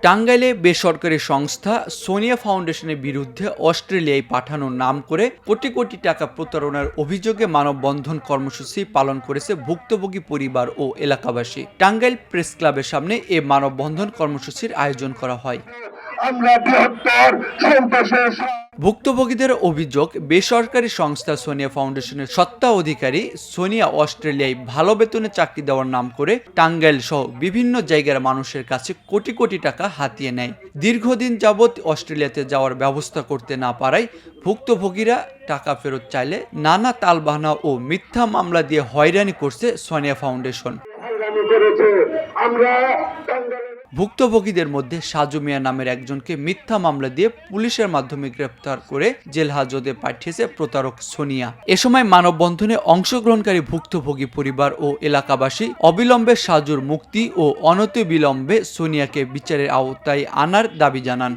টাঙ্গাইলে বেসরকারি সংস্থা সোনিয়া ফাউন্ডেশনের বিরুদ্ধে অস্ট্রেলিয়ায় পাঠানোর নাম করে কোটি কোটি টাকা প্রতারণার অভিযোগে মানববন্ধন কর্মসূচি পালন করেছে ভুক্তভোগী পরিবার ও এলাকাবাসী। টাঙ্গাইল প্রেস ক্লাবের সামনে এ মানববন্ধন কর্মসূচির আয়োজন করা হয়। ভুক্তভোগীদের অভিযোগ, বেসরকারি সংস্থা সোনিয়া ফাউন্ডেশনের স্বত্বাধিকারী সোনিয়া অস্ট্রেলিয়ায় ভালো বেতনে চাকরি দেওয়ার নাম করে টাঙ্গাইল সহ বিভিন্ন জায়গার মানুষের কাছে কোটি কোটি টাকা হাতিয়ে নেয়। দীর্ঘদিন যাবৎ অস্ট্রেলিয়াতে যাওয়ার ব্যবস্থা করতে না পারায় ভুক্তভোগীরা টাকা ফেরত চাইলে নানা তালবাহানা ও মিথ্যা মামলা দিয়ে হয়রানি করছে সোনিয়া ফাউন্ডেশন। ভুক্তভোগীদের মধ্যে সাজু মিয়া নামের একজনকে মিথ্যা মামলা দিয়ে পুলিশের মাধ্যমে গ্রেপ্তার করে জেল হাজতে পাঠিয়েছে প্রতারক সোনিয়া। এ সময় মানববন্ধনে অংশগ্রহণকারী ভুক্তভোগী পরিবার ও এলাকাবাসী অবিলম্বে সাজুর মুক্তি ও অনতিবিলম্বে সোনিয়াকে বিচারের আওতায় আনার দাবি জানান।